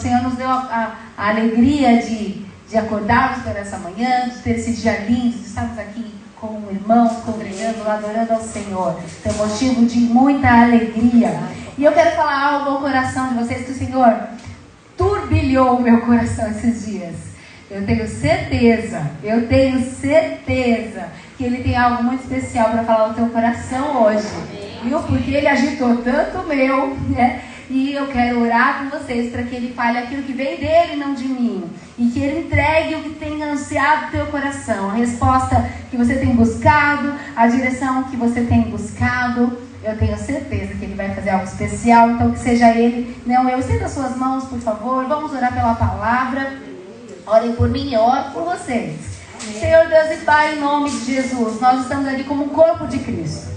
Senhor nos deu a alegria de acordarmos por essa manhã, de ter esse dia lindo, de estarmos aqui com irmãos, congregando, adorando ao Senhor. Tem motivo de muita alegria. E eu quero falar algo ao coração de vocês, que o Senhor turbilhou o meu coração esses dias. Eu tenho certeza que Ele tem algo muito especial para falar no teu coração hoje. Viu? Porque Ele agitou tanto o meu, né? E eu quero orar com vocês para que Ele fale aquilo que vem dEle, não de mim. E que Ele entregue o que tem ansiado no teu coração. A resposta que você tem buscado, a direção que você tem buscado. Eu tenho certeza que Ele vai fazer algo especial. Então que seja Ele, não eu. Estenda as suas mãos, por favor. Vamos orar pela palavra. Orem por mim e eu oro por vocês. Senhor Deus e Pai, em nome de Jesus, nós estamos aqui como um corpo de Cristo.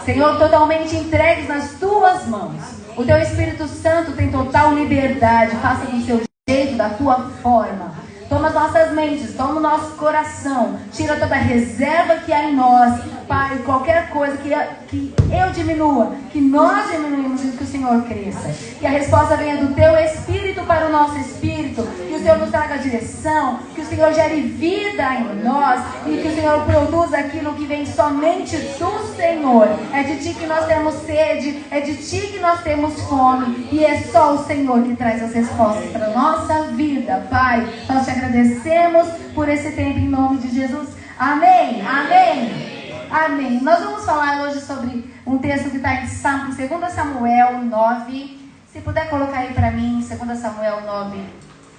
Senhor, totalmente entregues nas tuas mãos. O teu Espírito Santo tem total liberdade. Faça do seu jeito, da tua forma. Toma as nossas mentes, toma o nosso coração. Tira toda a reserva que há em nós. Pai, qualquer coisa que eu diminua, que nós diminuímos e que o Senhor cresça. Que a resposta venha do teu Espírito para o nosso Espírito. Que o Senhor nos traga direção. Que o Senhor gere vida em nós. E que o Senhor produza aquilo que vem somente do Senhor. É de Ti que nós temos sede. É de Ti que nós temos fome. E é só o Senhor que traz as respostas para a nossa vida. Pai, nós te agradecemos por esse tempo em nome de Jesus. Amém. Amém. Amém. Nós vamos falar hoje sobre um texto que está em 2 Samuel 9. Se puder colocar aí para mim, 2 Samuel 9,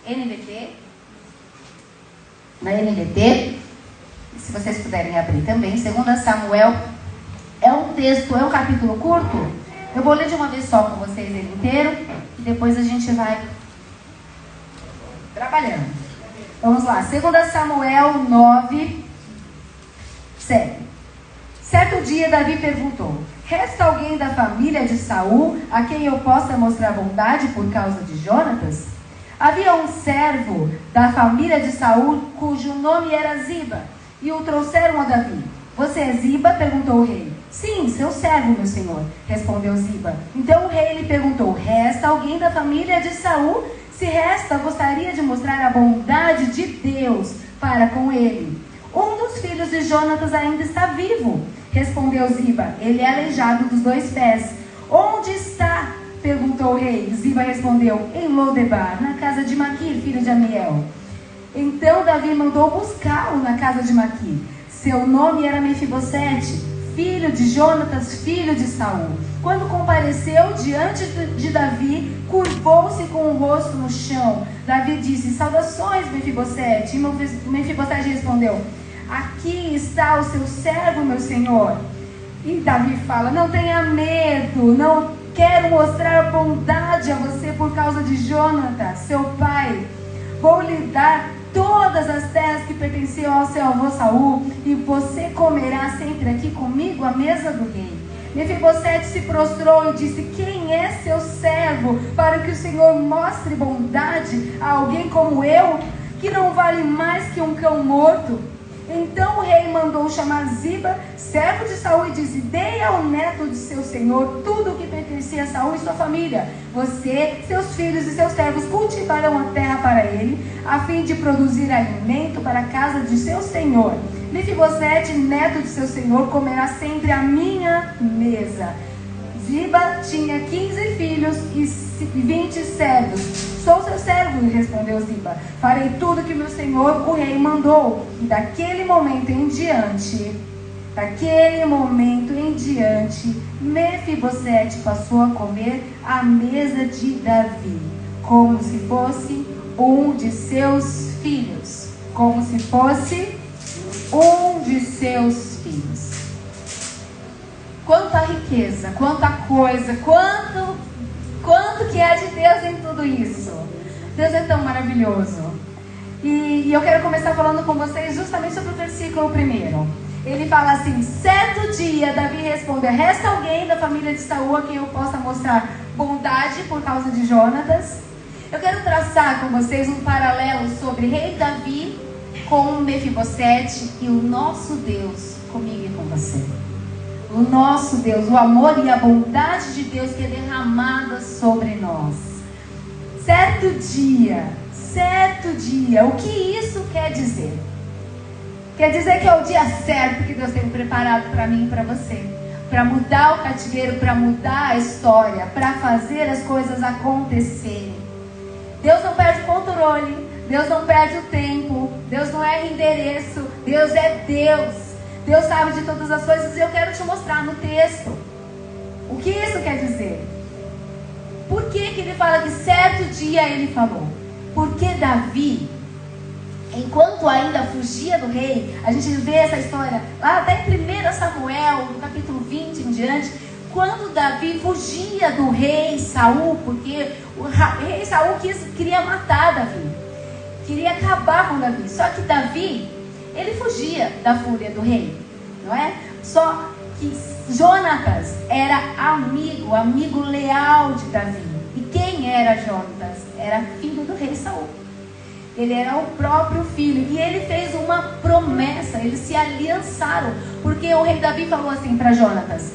NVT. Na NVT. Se vocês puderem abrir também. 2 Samuel é um texto, é um capítulo curto. Eu vou ler de uma vez só com vocês ele inteiro. E depois a gente vai trabalhando. Vamos lá. 2 Samuel 9, 7. Certo dia Davi perguntou: resta alguém da família de Saul a quem eu possa mostrar bondade por causa de Jonatas? Havia um servo da família de Saul cujo nome era Ziba, e o trouxeram a Davi. Você é Ziba? Perguntou o rei. Sim, seu servo, meu senhor, respondeu Ziba. Então o rei lhe perguntou: resta alguém da família de Saul? Se resta, gostaria de mostrar a bondade de Deus para com ele. Um dos filhos de Jonatas ainda está vivo, respondeu Ziba. Ele é aleijado dos 2 pés. Onde está? Perguntou o rei. Ziba respondeu: em Lodebar, na casa de Maquir, filho de Amiel. Então Davi mandou buscá-lo na casa de Maquir. Seu nome era Mefibosete, filho de Jonatas, filho de Saul. Quando compareceu diante de Davi, curvou-se com o rosto no chão. Davi disse: saudações, Mefibosete. E Mefibosete respondeu: aqui está o seu servo, meu senhor. E Davi fala: não tenha medo, não quero mostrar bondade a você por causa de Jonatas, seu pai. Vou lhe dar todas as terras que pertenciam ao seu avô Saul, e você comerá sempre aqui comigo à mesa do rei. Mefibosete se prostrou e disse: quem é seu servo para que o Senhor mostre bondade a alguém como eu, que não vale mais que um cão morto? Então o rei mandou chamar Ziba, servo de Saul, e disse: dei ao neto de seu senhor tudo o que pertencia a Saul e sua família. Você, seus filhos e seus servos cultivarão a terra para ele, a fim de produzir alimento para a casa de seu senhor. Mefibosete, neto de seu senhor, comerá sempre à minha mesa. Ziba tinha 15 filhos e 20 servos. Sou seu servo, respondeu Ziba. Farei tudo que meu senhor, o rei, mandou. E daquele momento em diante, Mefibosete passou a comer à mesa de Davi, como se fosse um de seus filhos. Como se fosse um de seus filhos. Quanta riqueza, quanta coisa, quanto que é de Deus em tudo isso. Deus é tão maravilhoso. E eu quero começar falando com vocês justamente sobre o versículo 1. Ele fala assim: certo dia Davi respondeu: resta alguém da família de Saul a quem eu possa mostrar bondade por causa de Jonatas? Eu quero traçar com vocês um paralelo sobre rei Davi com Mefibosete e o nosso Deus comigo e com você. O nosso Deus, o amor e a bondade de Deus que é derramada sobre nós. certo dia. O que isso quer dizer? Quer dizer que é o dia certo que Deus tem preparado para mim e para você. Para mudar o cativeiro, para mudar a história, para fazer as coisas acontecerem. Deus não perde o controle, Deus não perde o tempo, Deus não erra endereço, Deus é Deus. Deus sabe de todas as coisas e eu quero te mostrar no texto. O que isso quer dizer? Por que ele fala que certo dia ele falou? Porque Davi, enquanto ainda fugia do rei, a gente vê essa história lá até em 1 Samuel, no capítulo 20 em diante, quando Davi fugia do rei Saul, porque o rei Saul queria matar Davi, queria acabar com Davi. Só que Davi, ele fugia da fúria do rei, não é? Só que Jonatas era amigo leal de Davi. E quem era Jonatas? Era filho do rei Saul. Ele era o próprio filho. E ele fez uma promessa. Eles se aliançaram. Porque o rei Davi falou assim para Jonatas: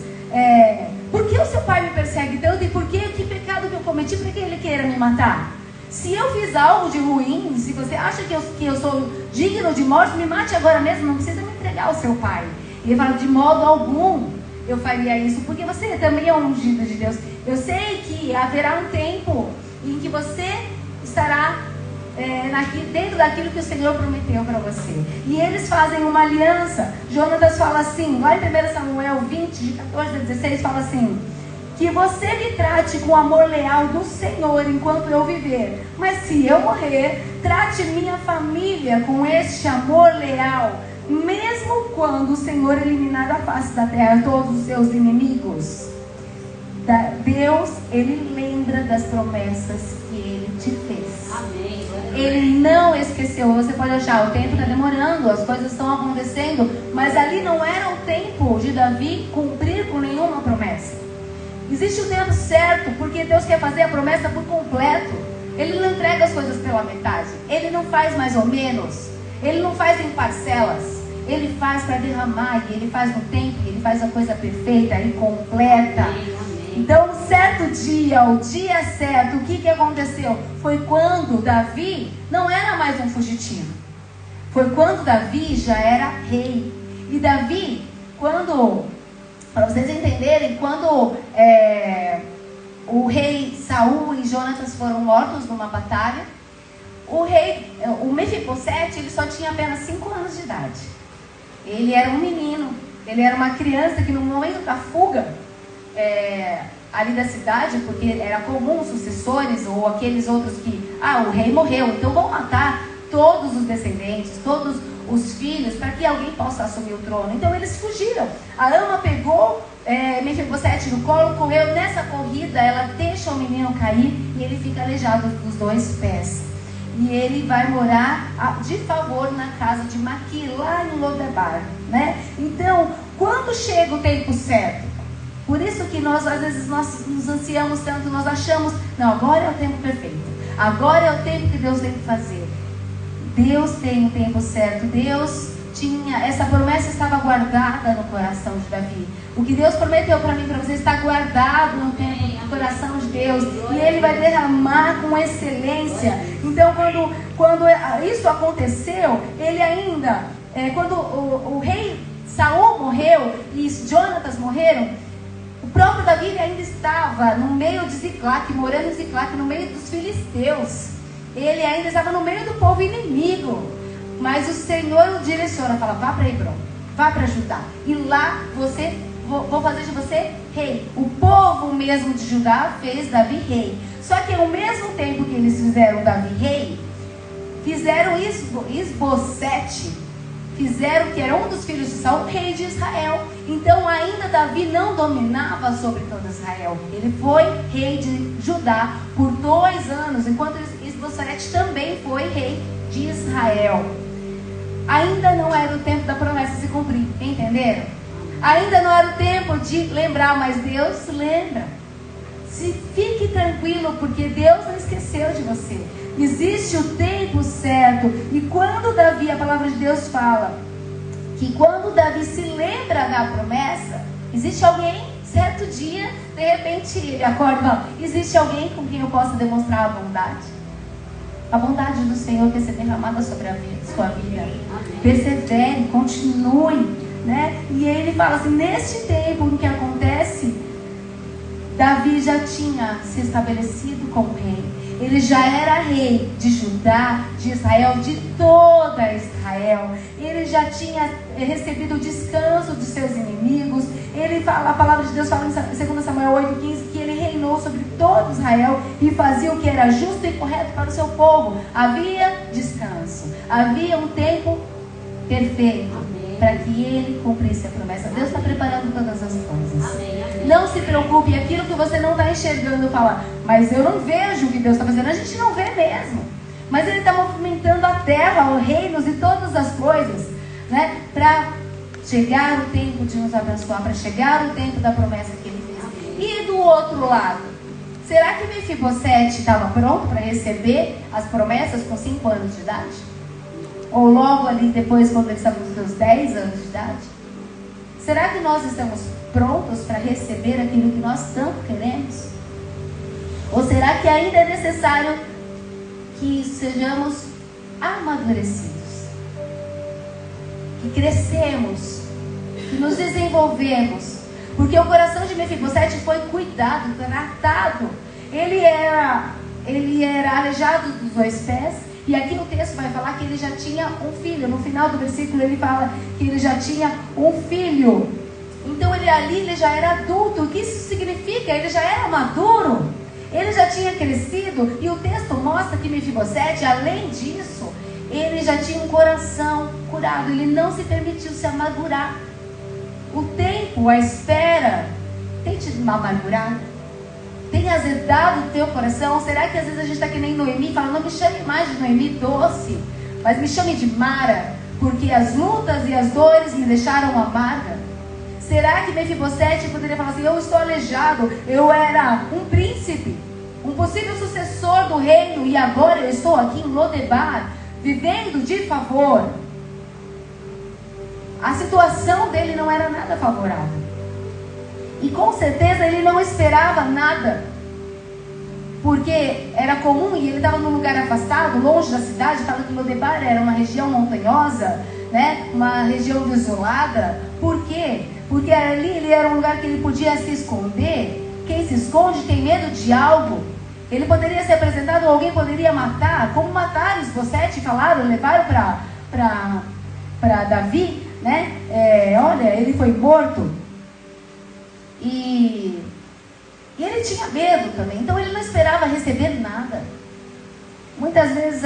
por que o seu pai me persegue tanto? E por que pecado que eu cometi para que ele queira me matar? Se eu fiz algo de ruim, se você acha que eu sou digno de morte, me mate agora mesmo. Não precisa me entregar ao seu pai. E ele fala: de modo algum eu faria isso, porque você também é um ungido de Deus. Eu sei que haverá um tempo em que você estará dentro daquilo que o Senhor prometeu para você. E eles fazem uma aliança. Jonatas fala assim, lá em 1 Samuel 20, de 14 a 16, fala assim: que você me trate com amor leal do Senhor enquanto eu viver. Mas se eu morrer, trate minha família com este amor leal, mesmo quando o Senhor eliminar da face da terra todos os seus inimigos. Deus, Ele lembra das promessas que Ele te fez. Amém. Ele não esqueceu. Você pode achar, o tempo está demorando, as coisas estão acontecendo, mas ali não era o tempo de Davi cumprir com nenhuma promessa. Existe o tempo certo, porque Deus quer fazer a promessa por completo. Ele não entrega as coisas pela metade. Ele não faz mais ou menos. Ele não faz em parcelas. Ele faz para derramar, e Ele faz no tempo, e Ele faz a coisa perfeita e completa. Então, certo dia, o dia certo, o que aconteceu? Foi quando Davi não era mais um fugitivo. Foi quando Davi já era rei. E Davi, para vocês entenderem, quando o rei Saul e Jonatas foram mortos numa batalha, o Mefibosete, ele só tinha apenas 5 anos de idade. Ele era um menino, ele era uma criança que no momento da fuga ali da cidade, porque era comum sucessores ou aqueles outros que, o rei morreu, então vão matar todos os descendentes, todos os filhos, para que alguém possa assumir o trono. Então eles fugiram. A ama pegou Mefibosete no colo, correu. Nessa corrida ela deixa o menino cair e ele fica aleijado dos 2 pés. E ele vai morar de favor na casa de Maqui, lá em Lodebar, né? Então, quando chega o tempo certo? Por isso que às vezes nós nos ansiamos tanto, nós achamos, não, agora é o tempo perfeito. Agora é o tempo que Deus tem que fazer. Deus tem o tempo certo. Deus tinha, essa promessa estava guardada no coração de Davi. O que Deus prometeu para mim e para você está guardado no coração de Deus. E Ele vai derramar com excelência. Então, quando isso aconteceu, ele ainda, quando o rei Saul morreu e Jonatas morreram, o próprio Davi ainda estava no meio de Ziclac, morando em Ziclac, no meio dos filisteus. Ele ainda estava no meio do povo inimigo. Mas o Senhor o direciona, fala: vá para Hebrom, vá para Judá. E lá vou fazer de você rei. O povo mesmo de Judá fez Davi rei. Só que ao mesmo tempo que eles fizeram Davi rei, fizeram Isbosete, fizeram que era um dos filhos de Saul, rei de Israel. Então ainda Davi não dominava sobre todo Israel. Ele foi rei de Judá por 2 anos, enquanto Isbosete também foi rei de Israel. Ainda não era o tempo da promessa se cumprir, entenderam? Ainda não era o tempo de lembrar, mas Deus lembra. Fique tranquilo, porque Deus não esqueceu de você. Existe o tempo certo. E quando Davi, a palavra de Deus fala que quando Davi se lembra da promessa, existe alguém certo dia, de repente, ele acorda e fala: existe alguém com quem eu possa demonstrar a bondade? A bondade do Senhor quer ser derramada sobre a sua vida. Persevere, continue, né? E ele fala assim, neste tempo, o que acontece, Davi já tinha se estabelecido como rei. Ele já era rei de Judá, de Israel, de toda Israel. Ele já tinha recebido o descanso de seus inimigos. Ele fala, a palavra de Deus fala em 2 Samuel 8,15 que ele reinou sobre todo Israel e fazia o que era justo e correto para o seu povo. Havia descanso, havia um tempo perfeito para que ele cumprisse a promessa. Deus está preparando todas as coisas. Amém, amém. Não se preocupe, aquilo que você não está enxergando, fala, mas eu não vejo o que Deus está fazendo. A gente não vê mesmo, mas Ele está movimentando a terra, os reinos e todas as coisas, né, para chegar o tempo de nos abençoar, para chegar o tempo da promessa que Ele fez. E do outro lado, será que Mefibosete estava pronto para receber as promessas com 5 anos de idade? Ou logo ali depois, quando ele estava com seus 10 anos de idade? Será que nós estamos prontos para receber aquilo que nós tanto queremos? Ou será que ainda é necessário que sejamos amadurecidos? Que crescemos, que nos desenvolvemos? Porque o coração de Mefibosete foi cuidado, tratado. Ele era aleijado dos 2 pés. E aqui no texto vai falar que ele já tinha um filho. No final do versículo ele fala que ele já tinha um filho. Então ele já era adulto. O que isso significa? Ele já era maduro. Ele já tinha crescido. E o texto mostra que Mefibosete, além disso, ele já tinha um coração curado. Ele não se permitiu se amargurar. O tempo, a espera, tem te amargurado? Tem azedado o teu coração? Será que às vezes a gente está que nem Noemi, fala, não me chame mais de Noemi doce, mas me chame de Mara, porque as lutas e as dores me deixaram amarga? Será que Mefibosete poderia falar assim, eu estou aleijado, eu era um príncipe, um possível sucessor do reino, e agora eu estou aqui em Lodebar, vivendo de favor? A situação dele não era nada favorável. E com certeza ele não esperava nada, porque era comum, e ele estava num lugar afastado, longe da cidade. Fala que Lodebar era uma região montanhosa, né? Uma região desolada. Por quê? Porque ali ele era um lugar que ele podia se esconder. Quem se esconde tem medo de algo. Ele poderia ser apresentado, ou alguém poderia matar, como mataram Isbosete, falaram, levaram para Davi, né? Olha, ele foi morto. E ele tinha medo também, então ele não esperava receber nada. Muitas vezes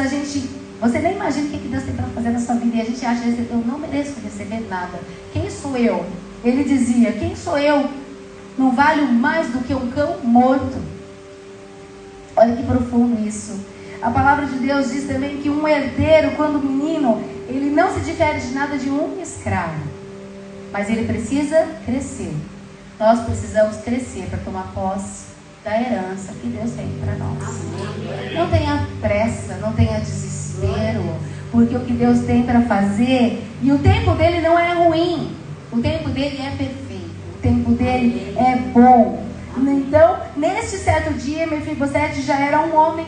você nem imagina o que Deus tem para fazer na sua vida, e a gente acha, eu não mereço receber nada. Quem sou eu? Ele dizia, quem sou eu? Não valho mais do que um cão morto. Olha que profundo isso. A palavra de Deus diz também que um herdeiro, quando menino, ele não se difere de nada de um escravo, mas ele precisa crescer. Nós precisamos crescer para tomar posse da herança que Deus tem para nós. Não tenha pressa, não tenha desespero, porque o que Deus tem para fazer, e o tempo dele não é ruim, o tempo dele é perfeito, o tempo dele é bom. Então, neste certo dia, Mefibosete já era um homem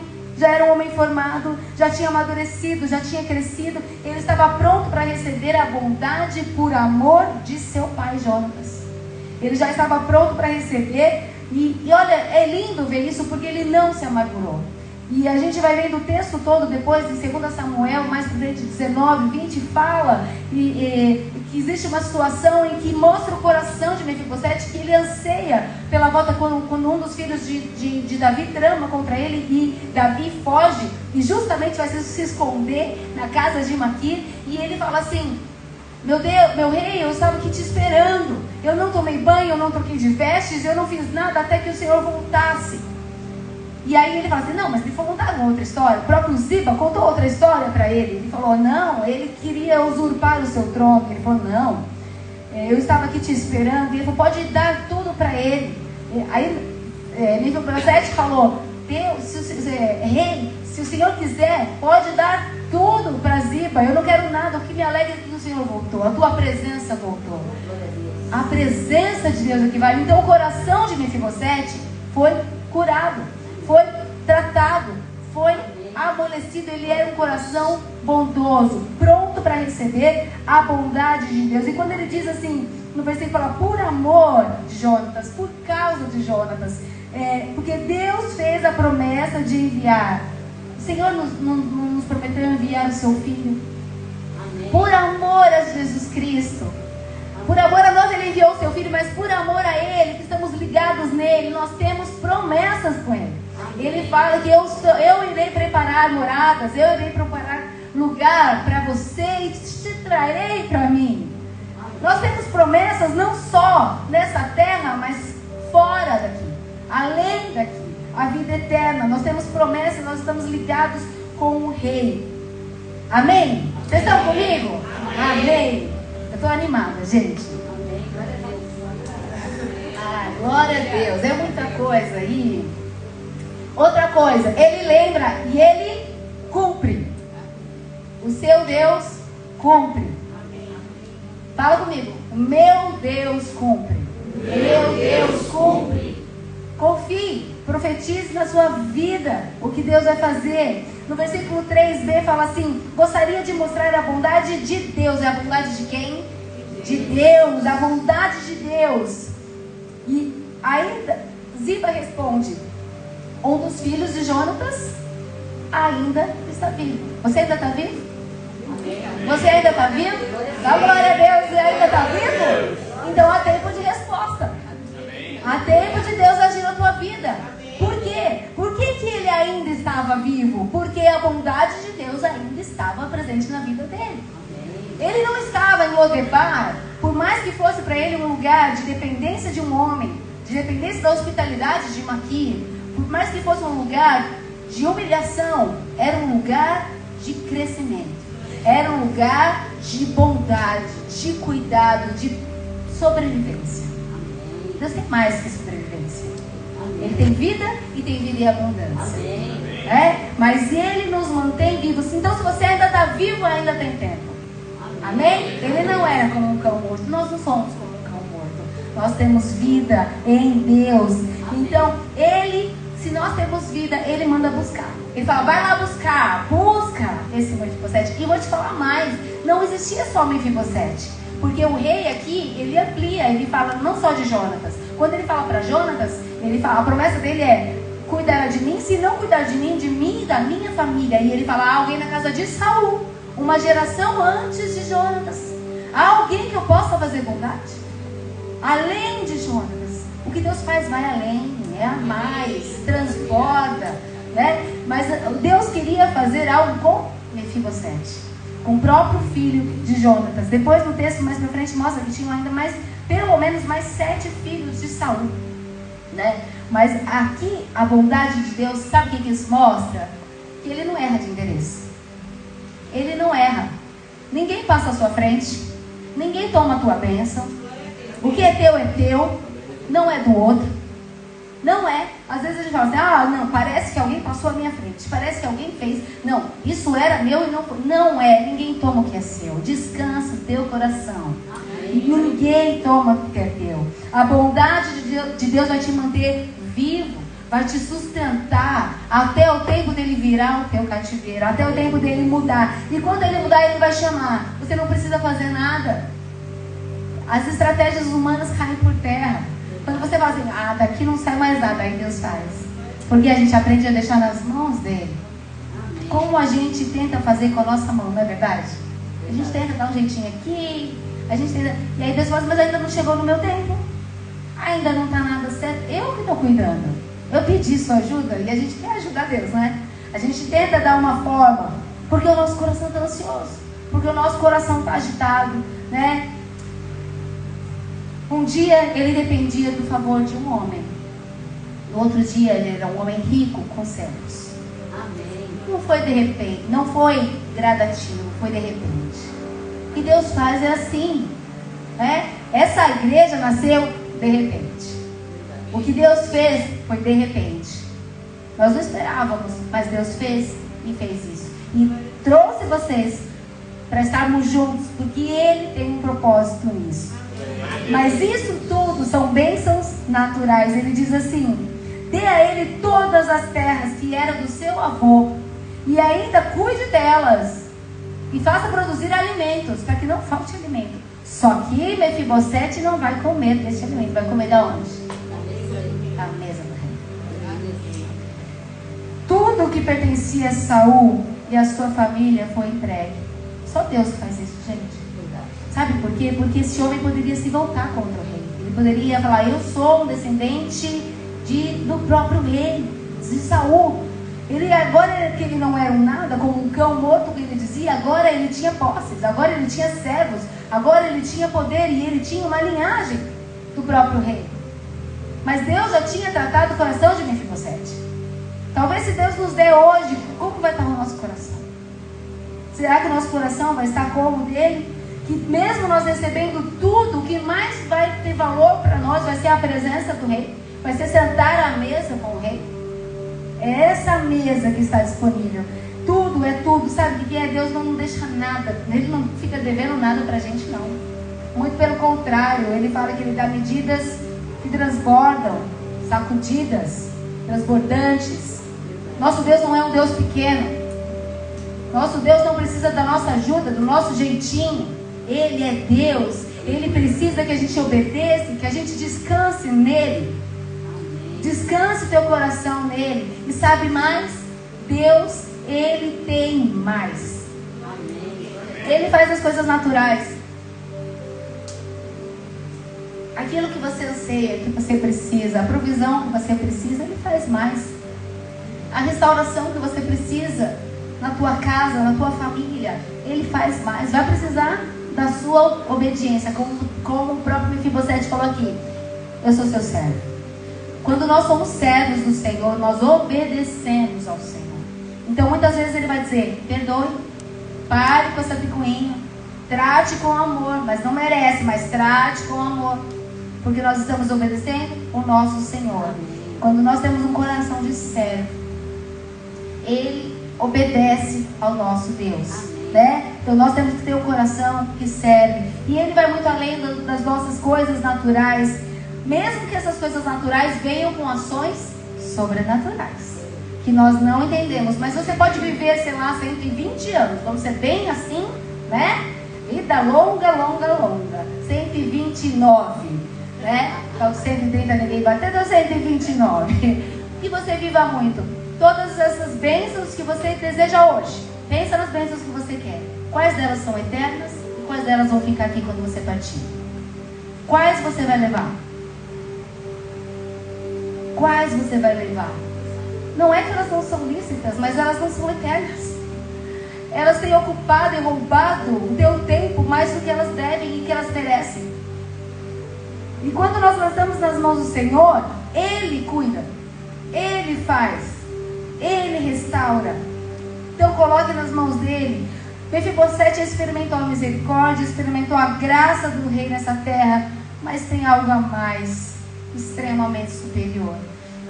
formado, já tinha amadurecido, já tinha crescido, ele estava pronto para receber a bondade por amor de seu pai Jonatas. Ele já estava pronto para receber. E olha, é lindo ver isso, porque ele não se amargurou. E a gente vai vendo o texto todo depois, em 2 Samuel, mais para frente, 19, 20, fala que existe uma situação em que mostra o coração de Mefibosete, que ele anseia pela volta quando um dos filhos de Davi trama contra ele, e Davi foge, e justamente vai se esconder na casa de Maquir, e ele fala assim, meu Deus, meu rei, eu estava aqui te esperando, eu não tomei banho, eu não troquei de vestes, eu não fiz nada até que o Senhor voltasse. E aí ele fala assim, não, mas me contaram outra história. O próprio Ziba contou outra história para ele. Ele falou, não, ele queria usurpar o seu trono. Ele falou, não, eu estava aqui te esperando. E ele falou, pode dar tudo para ele. Aí Mefibosete falou, Deus, rei, se o Senhor quiser, pode dar tudo para Ziba. Eu não quero nada, o que me alegra é que o Senhor voltou, a tua presença voltou. A presença de Deus é que vale. Então o coração de Mefibosete foi curado, foi tratado, foi amolecido. Ele era um coração bondoso, pronto para receber a bondade de Deus. E quando ele diz assim, no versículo fala, por amor de Jonatas, por causa de Jonatas, porque Deus fez a promessa de enviar. O Senhor nos prometeu enviar o seu Filho. Amém. Por amor a Jesus Cristo. Por amor a nós ele enviou o seu Filho, mas por amor a Ele, que estamos ligados nele, nós temos promessas com Ele. Amém. Ele fala que eu irei preparar moradas, eu irei preparar lugar para você e te trarei para mim. Amém. Nós temos promessas não só nessa terra, mas fora daqui, além daqui, a vida eterna. Nós temos promessas, nós estamos ligados com o Rei. Amém? Vocês estão comigo? Amém. Eu estou animada, gente. Amém. Glória a Deus. É muita coisa aí. Outra coisa, ele lembra e ele cumpre. O seu Deus cumpre. Fala comigo. O meu Deus cumpre. Meu Deus cumpre. Confie, profetize na sua vida o que Deus vai fazer. No versículo 3b fala assim: gostaria de mostrar a bondade de Deus. É a bondade de quem? De Deus, a bondade de Deus. E ainda, Ziba responde: um dos filhos de Jonatas ainda está vivo. Você ainda está vivo? Você ainda está vivo? Dá glória a Deus, você ainda está vivo? Então há tempo de resposta. Há tempo de Deus agir na tua vida. Por quê? Por que ele ainda estava vivo? Porque a bondade de Deus ainda estava presente na vida dele. Ele não estava em Lodebar, por mais que fosse para ele um lugar de dependência de um homem, de dependência da hospitalidade de Maquir, por mais que fosse um lugar de humilhação, era um lugar de crescimento, era um lugar de bondade, de cuidado, de sobrevivência. Deus tem mais que sobrevivência. Ele tem vida e tem vida em abundância. Mas Ele nos mantém vivos. Então se você ainda está vivo, ainda tem tempo. Amém? Ele não era como um cão morto. Nós não somos como um cão morto. Nós temos vida em Deus. Então se nós temos vida, Ele manda buscar. Ele fala, vai lá busca esse Mefibosete. E vou te falar mais, não existia só Mefibosete. Porque o rei aqui, ele amplia, ele fala não só de Jonatas. Quando ele fala para Jonatas, ele fala, a promessa dele é, cuidará de mim, se não cuidar de mim e da minha família. E ele fala, há alguém na casa de Saul, uma geração antes de Jonatas. Há alguém que eu possa fazer bondade? Além de Jonatas. O que Deus faz vai além, é a mais, transborda, né? Mas Deus queria fazer algo com Mefibosete, com o próprio filho de Jonatas. Depois no texto mais pra frente mostra que tinham ainda mais, pelo menos mais 7 filhos de Saul, né? Mas aqui a bondade de Deus, sabe o que isso mostra? Que Ele não erra de endereço. Ele não erra. Ninguém passa à sua frente, ninguém toma a tua bênção. O que é teu, não é do outro. Não é. Às vezes a gente fala assim, não, parece que alguém passou à minha frente, parece que alguém fez. Não, isso era meu e não foi. Não é, ninguém toma o que é seu. Descansa o teu coração. Ninguém toma o que é teu. A bondade de Deus vai te manter vivo, vai te sustentar até o tempo dele virar o teu cativeiro, até o tempo dele mudar. E quando ele mudar, ele vai chamar. Você não precisa fazer nada. As estratégias humanas caem por terra. Quando você fala assim, daqui não sai mais nada, aí Deus faz. Porque a gente aprende a deixar nas mãos dele. Como a gente tenta fazer com a nossa mão, não é verdade? A gente tenta dar um jeitinho aqui, a gente tenta... E aí Deus fala assim, mas ainda não chegou no meu tempo. Ainda não está nada certo. Eu que estou cuidando. Eu pedi sua ajuda e a gente quer ajudar Deus, né? A gente tenta dar uma forma, porque o nosso coração está ansioso, porque o nosso coração está agitado, né? Um dia ele dependia do favor de um homem. No outro dia ele era um homem rico com servos. Amém. Não foi de repente, não foi gradativo, foi de repente. O que Deus faz é assim, né? Essa igreja nasceu de repente. O que Deus fez foi de repente. Nós não esperávamos, mas Deus fez e fez isso. E trouxe vocês para estarmos juntos, porque Ele tem um propósito nisso. Mas isso tudo são bênçãos naturais. Ele diz assim: dê a ele todas as terras que eram do seu avô, e ainda cuide delas, e faça produzir alimentos, para que não falte alimento. Só que Mefibosete não vai comer desse alimento. Vai comer de onde? Da mesa do rei. Tudo que pertencia a Saul e a sua família foi entregue. Só Deus faz isso, gente. Sabe por quê? Porque esse homem poderia se voltar contra o rei. Ele poderia falar: eu sou um descendente do próprio rei, de Saul. Ele, agora que ele não era um nada, como um cão morto, que ele dizia, agora ele tinha posses, agora ele tinha servos, agora ele tinha poder e ele tinha uma linhagem do próprio rei. Mas Deus já tinha tratado o coração de Mefibosete. Talvez se Deus nos der hoje, como vai estar o nosso coração? Será que o nosso coração vai estar como o dele? Que mesmo nós recebendo tudo, o que mais vai ter valor para nós vai ser a presença do rei, vai ser sentar à mesa com o rei. É essa mesa que está disponível. Tudo é tudo. Sabe o que é? Deus não deixa nada. Ele não fica devendo nada para a gente, não. Muito pelo contrário. Ele fala que ele dá medidas que transbordam, sacudidas, transbordantes. Nosso Deus não é um Deus pequeno. Nosso Deus não precisa da nossa ajuda, do nosso jeitinho. Ele é Deus. Ele precisa que a gente obedeça, que a gente descanse nele. Descanse o teu coração nele. E sabe mais? Deus, ele tem mais. Ele faz as coisas naturais. Aquilo que você anseia, que você precisa, a provisão que você precisa, ele faz mais. A restauração que você precisa na tua casa, na tua família, ele faz mais. Vai precisar da sua obediência, como o próprio Mefibosete falou aqui: eu sou seu servo. Quando nós somos servos do Senhor, nós obedecemos ao Senhor. Então muitas vezes ele vai dizer: perdoe, pare com essa picuinha, trate com amor, mas não merece, mas trate com amor, porque nós estamos obedecendo o nosso Senhor. Quando nós temos um coração de servo, ele obedece ao nosso Deus, né? Então nós temos que ter um coração que serve, e ele vai muito além das nossas coisas naturais, mesmo que essas coisas naturais venham com ações sobrenaturais, que nós não entendemos. Mas você pode viver, sei lá, 120 anos, vamos ser bem assim, né? Vida longa, longa, longa. 129, né? Então 130 ninguém bateu, então 129. E você viva muito. Todas essas bênçãos que você deseja hoje, pensa nas bênçãos que você quer. Quais delas são eternas e quais delas vão ficar aqui quando você partir? Quais você vai levar? Quais você vai levar? Não é que elas não são lícitas, mas elas não são eternas. Elas têm ocupado e roubado o teu tempo mais do que elas devem e que elas merecem. E quando nós lançamos nas mãos do Senhor, Ele cuida, Ele faz, Ele restaura. Então coloque nas mãos dele. Mefibosete experimentou a misericórdia, experimentou a graça do rei nessa terra, mas tem algo a mais, extremamente superior.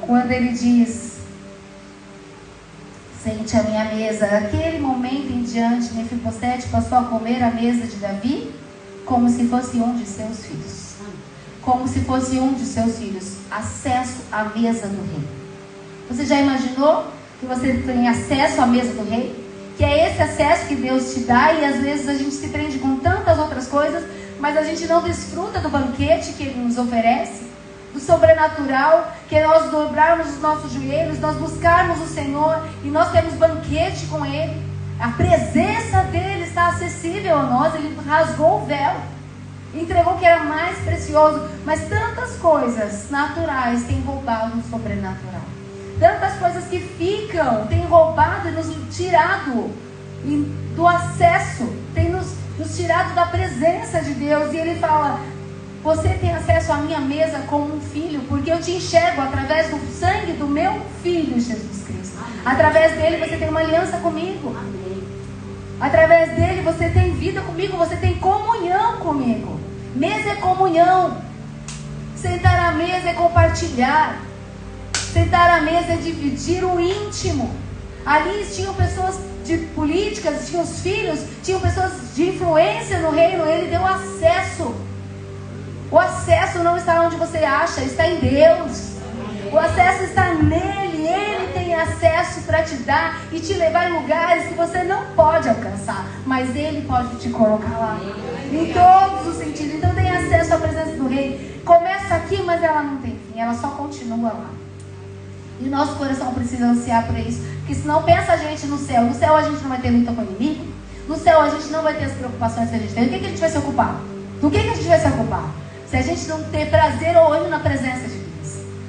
Quando ele diz: sente à minha mesa. Daquele momento em diante, Mefibosete passou a comer à mesa de Davi como se fosse um de seus filhos. Como se fosse um de seus filhos. Acesso à mesa do rei. Você já imaginou que você tem acesso à mesa do rei? Que é esse acesso que Deus te dá, e às vezes a gente se prende com tantas outras coisas, mas a gente não desfruta do banquete que Ele nos oferece, do sobrenatural, que é nós dobrarmos os nossos joelhos, nós buscarmos o Senhor, e nós temos banquete com Ele. A presença dEle está acessível a nós. Ele rasgou o véu, entregou o que era mais precioso. Mas tantas coisas naturais têm roubado o sobrenatural. Tantas coisas que ficam têm roubado e nos tirado do acesso, tem nos tirado da presença de Deus. E Ele fala: você tem acesso à minha mesa como um filho, porque eu te enxergo através do sangue do meu Filho Jesus Cristo. Através dele você tem uma aliança comigo. Através dele você tem vida comigo, você tem comunhão comigo. Mesa é comunhão. Sentar à mesa é compartilhar. Sentar à mesa é dividir o íntimo. Ali tinham pessoas de políticas, tinham os filhos, tinham pessoas de influência no reino. Ele deu acesso. O acesso não está onde você acha, está em Deus. O acesso está nele. Ele tem acesso para te dar e te levar em lugares que você não pode alcançar, mas ele pode te colocar lá, em todos os sentidos. Então tem acesso à presença do Rei. Começa aqui, mas ela não tem fim, ela só continua lá. E nosso coração precisa ansiar por isso, porque senão pensa a gente no céu. No céu a gente não vai ter luta com o inimigo. No céu a gente não vai ter as preocupações que a gente tem. O que a gente vai se ocupar? Do que a gente vai se ocupar? Se a gente não ter prazer ou ânimo na presença de Deus.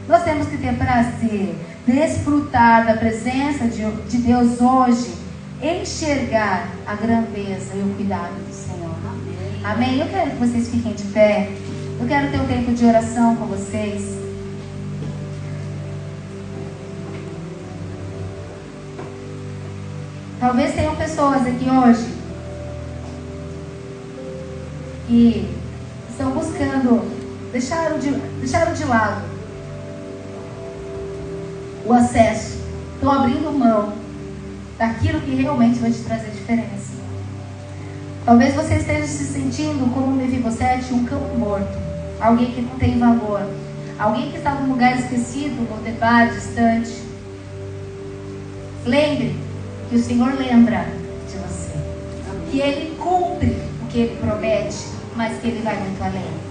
Nós temos que ter prazer, desfrutar da presença de Deus hoje, enxergar a grandeza e o cuidado do Senhor. Amém? Eu quero que vocês fiquem de pé. Eu quero ter um tempo de oração com vocês. Talvez tenham pessoas aqui hoje que estão buscando, deixaram de lado o acesso, estão abrindo mão daquilo que realmente vai te trazer diferença. Talvez você esteja se sentindo como um Mefibosete, um cão morto, alguém que não tem valor, alguém que está num lugar esquecido, no debate distante. Lembre que o Senhor lembra de você, que Ele cumpre o que Ele promete, mas que Ele vai muito além.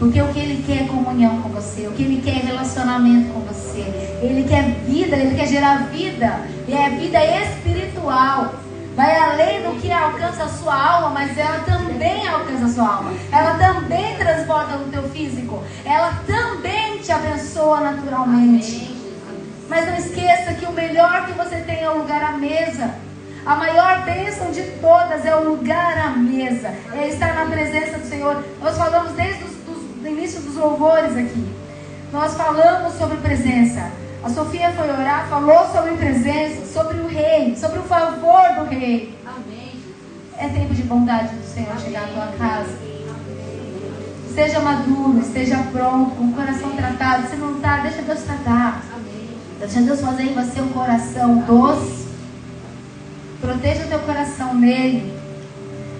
Porque o que Ele quer é comunhão com você, o que Ele quer é relacionamento com você, Ele quer vida, Ele quer gerar vida, e é vida espiritual. Vai além do que alcança a sua alma, mas ela também alcança a sua alma. Ela também transborda no teu físico, ela também te abençoa naturalmente. Mas não esqueça que o melhor que você tem é o lugar à mesa. A maior bênção de todas é o lugar à mesa, é estar na presença do Senhor. Nós falamos desde o início dos louvores aqui. Nós falamos sobre presença. A Sofia foi orar, falou sobre presença, sobre o Rei, sobre o favor do Rei. Amém. É tempo de bondade do Senhor chegar à tua casa. Esteja maduro, esteja pronto, com o coração tratado. Se não está, deixa Deus tratar. Deixa Deus fazer em você um coração doce. Proteja o teu coração nele.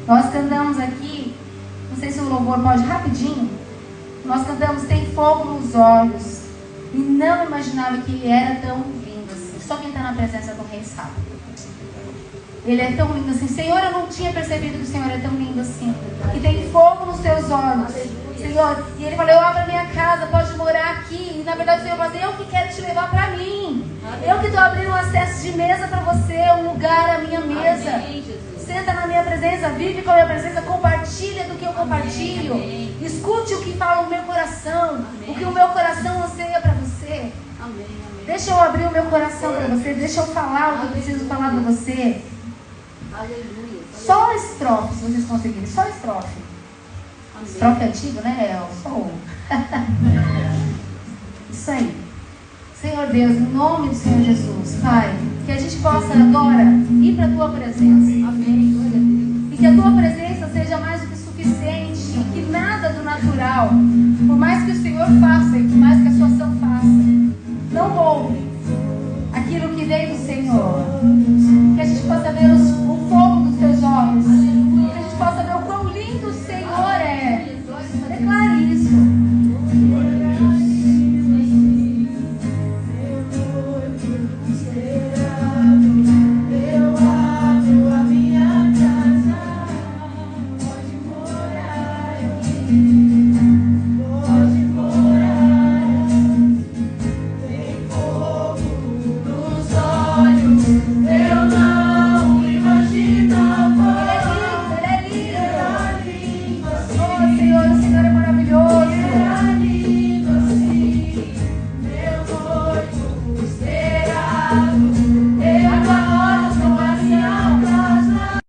Nós cantamos aqui, não sei se o louvor pode rapidinho. Nós cantamos, tem fogo nos olhos. E não imaginava que ele era tão lindo assim. Só quem está na presença do Rei sabe. Ele é tão lindo assim. Senhor, eu não tinha percebido que o Senhor é tão lindo assim. Que tem fogo nos teus olhos. Senhor, e ele falou, eu abro a minha casa, pode morar aqui. E na verdade o Senhor falou, eu que quero te levar para mim. Eu que estou abrindo um acesso de mesa para você, um lugar à minha mesa. Senta na minha presença, vive com a minha presença, compartilha do que eu compartilho. Escute o que fala o meu coração, o que o meu coração anseia para você. Deixa eu abrir o meu coração para você, deixa eu falar o que eu preciso falar para você. Só a estrofe, se vocês conseguirem, só a estrofe. Estrofe antigo, né? Só um. Isso aí. Senhor Deus, em nome do Senhor Jesus, Pai, que a gente possa agora ir para a Tua presença. Amém. E que a Tua presença seja mais do que suficiente, que nada do natural, por mais que o Senhor faça e por mais que a sua ação faça, não roube aquilo que veio do Senhor. Que a gente possa ver o fogo dos Teus olhos, que a gente possa ver o quão lindo o Senhor é. Declare isso. Meu noivo esperado.